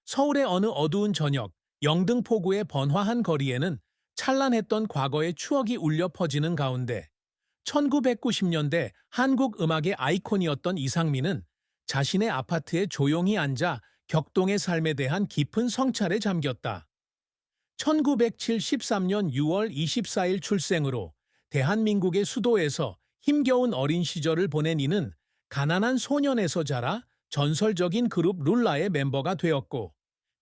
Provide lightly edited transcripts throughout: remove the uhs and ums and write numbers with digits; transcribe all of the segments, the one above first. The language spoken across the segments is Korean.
서울의 어느 어두운 저녁, 영등포구의 번화한 거리에는 찬란했던 과거의 추억이 울려 퍼지는 가운데 1990년대 한국 음악의 아이콘이었던 이상민은 자신의 아파트에 조용히 앉아 격동의 삶에 대한 깊은 성찰에 잠겼다. 1973년 6월 24일 출생으로 대한민국의 수도에서 힘겨운 어린 시절을 보낸 이는 가난한 소년에서 자라 전설적인 그룹 룰라의 멤버가 되었고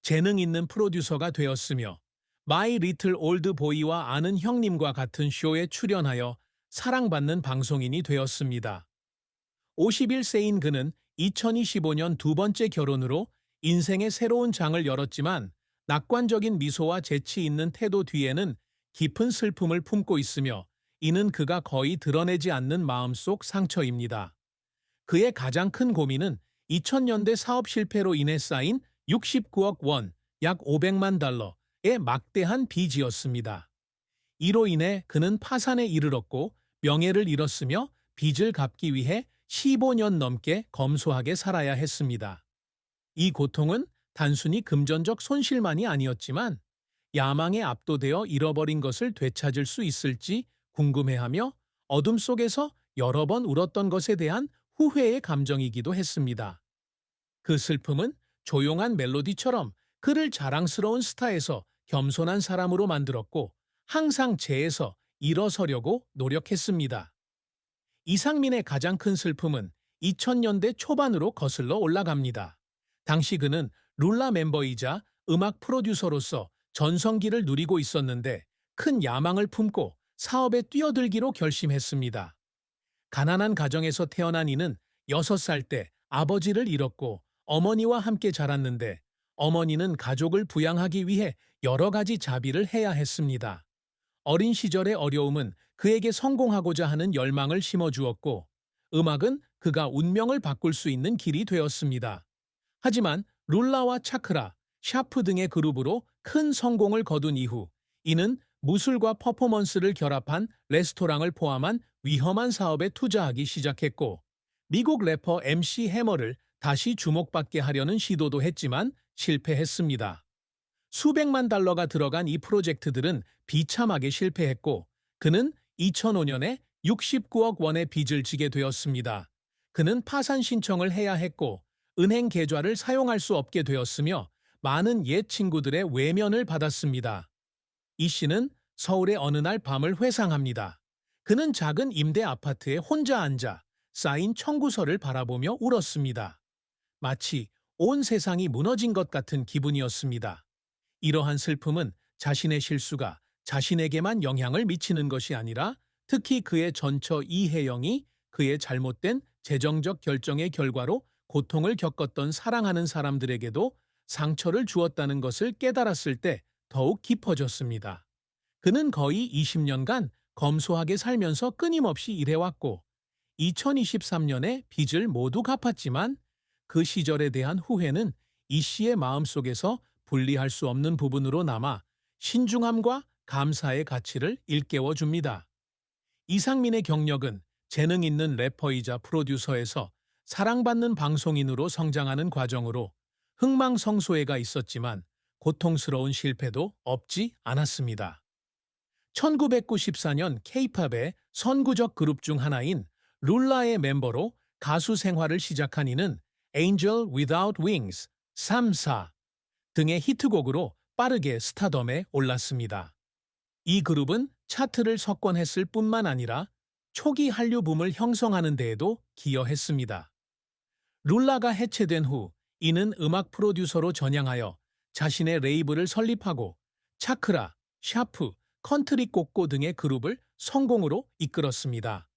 재능 있는 프로듀서가 되었으며 마이 리틀 올드 보이와 아는 형님과 같은 쇼에 출연하여 사랑받는 방송인이 되었습니다. 51세인 그는 2025년 두 번째 결혼으로 인생의 새로운 장을 열었지만 낙관적인 미소와 재치 있는 태도 뒤에는 깊은 슬픔을 품고 있으며 이는 그가 거의 드러내지 않는 마음속 상처입니다. 그의 가장 큰 고민은 2000년대 사업 실패로 인해 쌓인 69억 원, 약 500만 달러의 막대한 빚이었습니다. 이로 인해 그는 파산에 이르렀고 명예를 잃었으며 빚을 갚기 위해 15년 넘게 검소하게 살아야 했습니다. 이 고통은 단순히 금전적 손실만이 아니었지만 야망에 압도되어 잃어버린 것을 되찾을 수 있을지 궁금해하며 어둠 속에서 여러 번 울었던 것에 대한 후회의 감정이기도 했습니다. 그 슬픔은 조용한 멜로디처럼 그를 자랑스러운 스타에서 겸손한 사람으로 만들었고 항상 재에서 일어서려고 노력했습니다. 이상민의 가장 큰 슬픔은 2000년대 초반으로 거슬러 올라갑니다. 당시 그는 룰라 멤버이자 음악 프로듀서로서 전성기를 누리고 있었는데 큰 야망을 품고 사업에 뛰어들기로 결심했습니다. 가난한 가정에서 태어난 이는 6살 때 아버지를 잃었고 어머니와 함께 자랐는데 어머니는 가족을 부양하기 위해 여러 가지 자비를 해야 했습니다. 어린 시절의 어려움은 그에게 성공하고자 하는 열망을 심어주었고 음악은 그가 운명을 바꿀 수 있는 길이 되었습니다. 하지만 룰라와 차크라, 샤프 등의 그룹으로 큰 성공을 거둔 이후 이는 무술과 퍼포먼스를 결합한 레스토랑을 포함한 위험한 사업에 투자하기 시작했고 미국 래퍼 MC 해머를 다시 주목받게 하려는 시도도 했지만 실패했습니다. 수백만 달러가 들어간 이 프로젝트들은 비참하게 실패했고 그는 2005년에 69억 원의 빚을 지게 되었습니다. 그는 파산 신청을 해야 했고 은행 계좌를 사용할 수 없게 되었으며 많은 옛 친구들의 외면을 받았습니다. 이 씨는 서울의 어느 날 밤을 회상합니다. 그는 작은 임대 아파트에 혼자 앉아 쌓인 청구서를 바라보며 울었습니다. 마치 온 세상이 무너진 것 같은 기분이었습니다. 이러한 슬픔은 자신의 실수가 자신에게만 영향을 미치는 것이 아니라 특히 그의 전처 이혜영이 그의 잘못된 재정적 결정의 결과로 고통을 겪었던 사랑하는 사람들에게도 상처를 주었다는 것을 깨달았을 때 더욱 깊어졌습니다. 그는 거의 20년간 검소하게 살면서 끊임없이 일해왔고 2023년에 빚을 모두 갚았지만 그 시절에 대한 후회는 이 씨의 마음속에서 분리할 수 없는 부분으로 남아 신중함과 감사의 가치를 일깨워 줍니다. 이상민의 경력은 재능 있는 래퍼이자 프로듀서에서 사랑받는 방송인으로 성장하는 과정으로 흥망성쇠가 있었지만 고통스러운 실패도 없지 않았습니다. 1994년 K-팝의 선구적 그룹 중 하나인 룰라의 멤버로 가수 생활을 시작한 이는 Angel Without Wings, 3, 4 등의 히트곡으로 빠르게 스타덤에 올랐습니다. 이 그룹은 차트를 석권했을 뿐만 아니라 초기 한류 붐을 형성하는 데에도 기여했습니다. 룰라가 해체된 후 이는 음악 프로듀서로 전향하여 자신의 레이블을 설립하고 차크라, 샤프, 컨트리 꼬꼬 등의 그룹을 성공으로 이끌었습니다.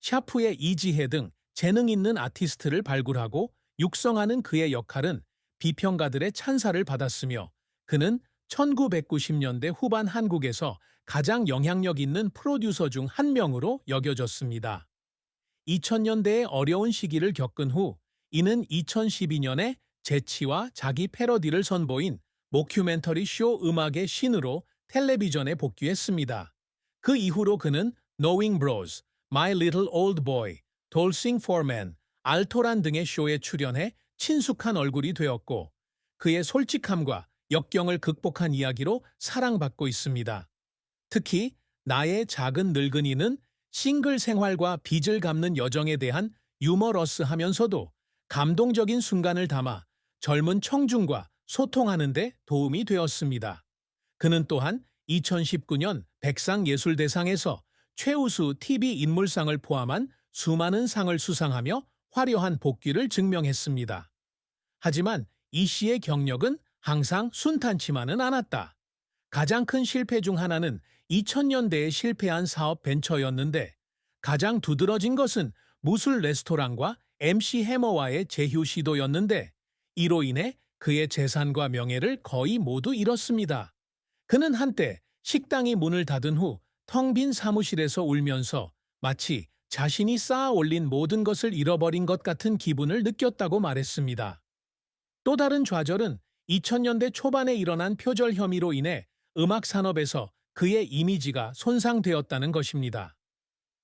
샤프의 이지혜 등 재능 있는 아티스트를 발굴하고 육성하는 그의 역할은 비평가들의 찬사를 받았으며 그는 1990년대 후반 한국에서 가장 영향력 있는 프로듀서 중 한 명으로 여겨졌습니다. 2000년대의 어려운 시기를 겪은 후 이는 2012년에 재치와 자기 패러디를 선보인 모큐멘터리 쇼 음악의 신으로 텔레비전에 복귀했습니다. 그 이후로 그는 Knowing Bros, My Little Old Boy, Dolsing for Men, 알토란 등의 쇼에 출연해 친숙한 얼굴이 되었고 그의 솔직함과 역경을 극복한 이야기로 사랑받고 있습니다. 특히 나의 작은 늙은이는 싱글 생활과 빚을 갚는 여정에 대한 유머러스하면서도 감동적인 순간을 담아 젊은 청중과 소통하는 데 도움이 되었습니다. 그는 또한 2019년 백상예술대상에서 최우수 TV 인물상을 포함한 수많은 상을 수상하며 화려한 복귀를 증명했습니다. 하지만 이 씨의 경력은 항상 순탄치만은 않았다. 가장 큰 실패 중 하나는 2000년대에 실패한 사업 벤처였는데 가장 두드러진 것은 무술 레스토랑과 MC 해머와의 제휴 시도였는데 이로 인해 그의 재산과 명예를 거의 모두 잃었습니다. 그는 한때 식당이 문을 닫은 후 텅 빈 사무실에서 울면서 마치 자신이 쌓아 올린 모든 것을 잃어버린 것 같은 기분을 느꼈다고 말했습니다. 또 다른 좌절은 2000년대 초반에 일어난 표절 혐의로 인해 음악 산업에서 그의 이미지가 손상되었다는 것입니다.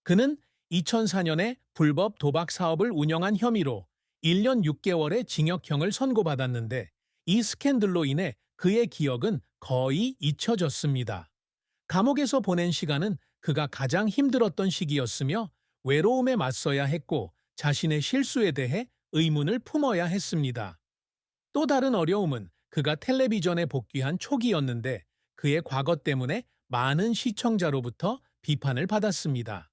그는 2004년에 불법 도박 사업을 운영한 혐의로 1년 6개월의 징역형을 선고받았는데 이 스캔들로 인해 그의 기억은 거의 잊혀졌습니다. 감옥에서 보낸 시간은 그가 가장 힘들었던 시기였으며 외로움에 맞서야 했고 자신의 실수에 대해 의문을 품어야 했습니다. 또 다른 어려움은 그가 텔레비전에 복귀한 초기였는데 그의 과거 때문에 많은 시청자로부터 비판을 받았습니다.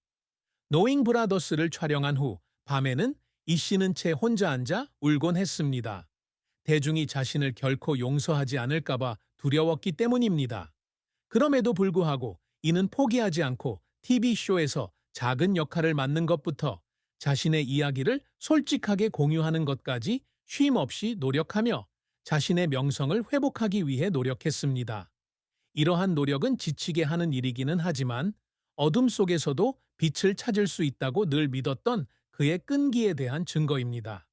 노잉 브라더스를 촬영한 후 밤에는 이 씨는 채 혼자 앉아 울곤 했습니다. 대중이 자신을 결코 용서하지 않을까봐 두려웠기 때문입니다. 그럼에도 불구하고 이는 포기하지 않고 TV쇼에서 작은 역할을 맡는 것부터 자신의 이야기를 솔직하게 공유하는 것까지 쉼 없이 노력하며 자신의 명성을 회복하기 위해 노력했습니다. 이러한 노력은 지치게 하는 일이기는 하지만 어둠 속에서도 빛을 찾을 수 있다고 늘 믿었던 그의 끈기에 대한 증거입니다.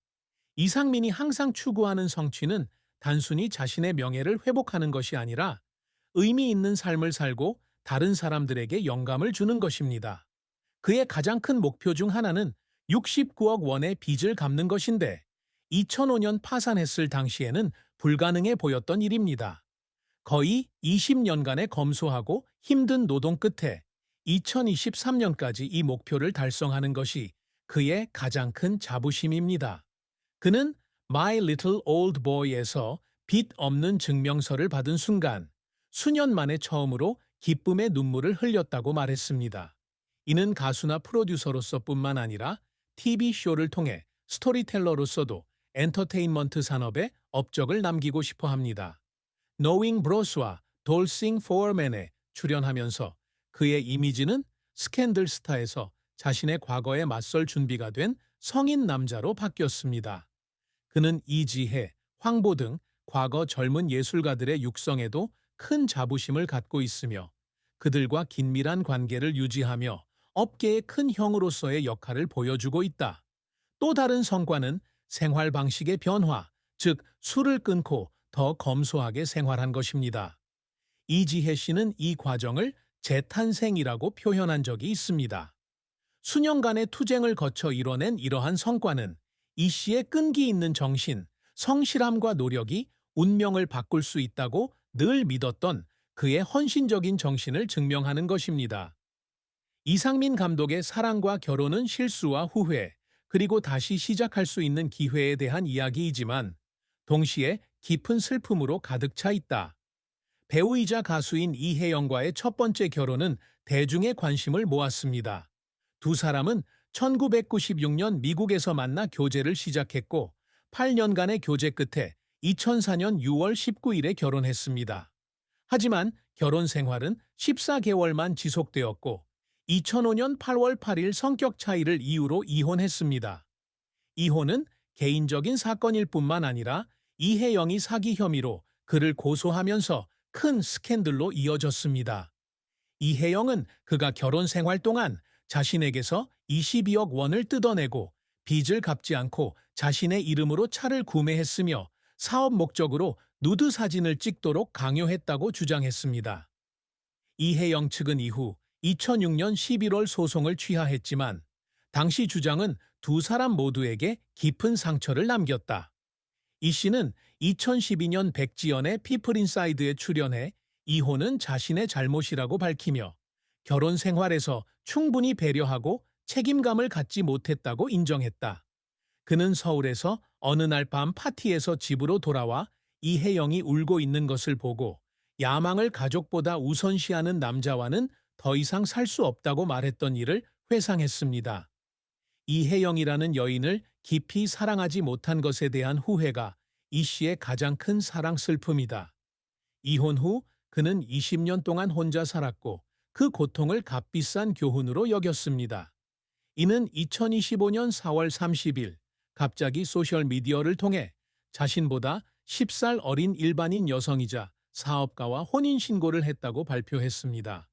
이상민이 항상 추구하는 성취는 단순히 자신의 명예를 회복하는 것이 아니라 의미 있는 삶을 살고 다른 사람들에게 영감을 주는 것입니다. 그의 가장 큰 목표 중 하나는 69억 원의 빚을 갚는 것인데 2005년 파산했을 당시에는 불가능해 보였던 일입니다. 거의 20년간의 검소하고 힘든 노동 끝에 2023년까지 이 목표를 달성하는 것이 그의 가장 큰 자부심입니다. 그는 My Little Old Boy에서 빚 없는 증명서를 받은 순간 수년 만에 처음으로 기쁨의 눈물을 흘렸다고 말했습니다. 이는 가수나 프로듀서로서뿐만 아니라 TV쇼를 통해 스토리텔러로서도 엔터테인먼트 산업에 업적을 남기고 싶어 합니다. Knowing Bros와 Dolsing Foreman에 출연하면서 그의 이미지는 스캔들 스타에서 자신의 과거에 맞설 준비가 된 성인 남자로 바뀌었습니다. 그는 이지혜, 황보 등 과거 젊은 예술가들의 육성에도 큰 자부심을 갖고 있으며 그들과 긴밀한 관계를 유지하며 업계의 큰 형으로서의 역할을 보여주고 있다. 또 다른 성과는 생활 방식의 변화, 즉 술을 끊고 더 검소하게 생활한 것입니다. 이지혜 씨는 이 과정을 재탄생이라고 표현한 적이 있습니다. 수년간의 투쟁을 거쳐 이뤄낸 이러한 성과는 이 씨의 끈기 있는 정신, 성실함과 노력이 운명을 바꿀 수 있다고 늘 믿었던 그의 헌신적인 정신을 증명하는 것입니다. 이상민 감독의 사랑과 결혼은 실수와 후회, 그리고 다시 시작할 수 있는 기회에 대한 이야기이지만 동시에 깊은 슬픔으로 가득 차 있다. 배우이자 가수인 이혜영과의 첫 번째 결혼은 대중의 관심을 모았습니다. 두 사람은 1996년 미국에서 만나 교제를 시작했고 8년간의 교제 끝에 2004년 6월 19일에 결혼했습니다. 하지만 결혼 생활은 14개월만 지속되었고 2005년 8월 8일 성격 차이를 이유로 이혼했습니다. 이혼은 개인적인 사건일 뿐만 아니라 이혜영이 사기 혐의로 그를 고소하면서 큰 스캔들로 이어졌습니다. 이혜영은 그가 결혼 생활 동안 자신에게서 22억 원을 뜯어내고 빚을 갚지 않고 자신의 이름으로 차를 구매했으며 사업 목적으로 누드 사진을 찍도록 강요했다고 주장했습니다. 이혜영 측은 이후 2006년 11월 소송을 취하했지만 당시 주장은 두 사람 모두에게 깊은 상처를 남겼다. 이 씨는 2012년 백지연의 피플 인사이드에 출연해 이혼은 자신의 잘못이라고 밝히며 결혼 생활에서 충분히 배려하고 책임감을 갖지 못했다고 인정했다. 그는 서울에서 어느 날 밤 파티에서 집으로 돌아와 이혜영이 울고 있는 것을 보고 야망을 가족보다 우선시하는 남자와는 더 이상 살 수 없다고 말했던 일을 회상했습니다. 이혜영이라는 여인을 깊이 사랑하지 못한 것에 대한 후회가 이 씨의 가장 큰 사랑 슬픔이다. 이혼 후 그는 20년 동안 혼자 살았고 그 고통을 값비싼 교훈으로 여겼습니다. 이는 2025년 4월 30일 갑자기 소셜미디어를 통해 자신보다 10살 어린 일반인 여성이자 사업가와 혼인신고를 했다고 발표했습니다.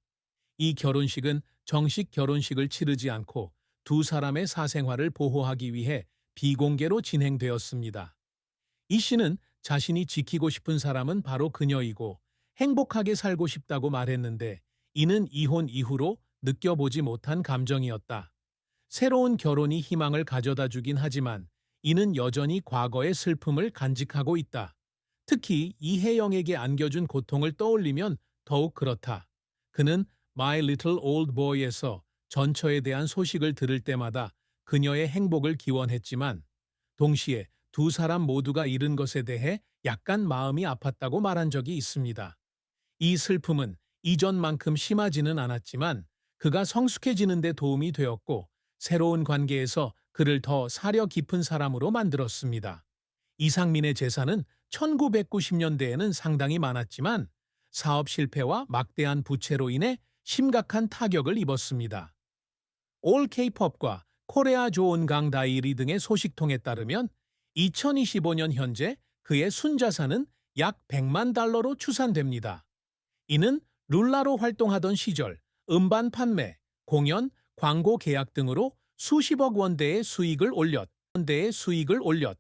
이 결혼식은 정식 결혼식을 치르지 않고 두 사람의 사생활을 보호하기 위해 비공개로 진행되었습니다. 이 씨는 자신이 지키고 싶은 사람은 바로 그녀이고 행복하게 살고 싶다고 말했는데 이는 이혼 이후로 느껴보지 못한 감정이었다. 새로운 결혼이 희망을 가져다 주긴 하지만 이는 여전히 과거의 슬픔을 간직하고 있다. 특히 이혜영에게 안겨준 고통을 떠올리면 더욱 그렇다. 그는 My Little Old Boy에서 전처에 대한 소식을 들을 때마다 그녀의 행복을 기원했지만 동시에 두 사람 모두가 잃은 것에 대해 약간 마음이 아팠다고 말한 적이 있습니다. 이 슬픔은 이전만큼 심하지는 않았지만 그가 성숙해지는 데 도움이 되었고 새로운 관계에서 그를 더 사려 깊은 사람으로 만들었습니다. 이상민의 재산은 1990년대에는 상당히 많았지만 사업 실패와 막대한 부채로 인해 심각한 타격을 입었습니다. 올 K-팝과 코레아 좋은 강 다이리 등의 소식통에 따르면 2025년 현재 그의 순자산은 약 100만 달러로 추산됩니다. 이는 룰라로 활동하던 시절 음반 판매, 공연, 광고 계약 등으로 수십억 원대의 수익을 올렸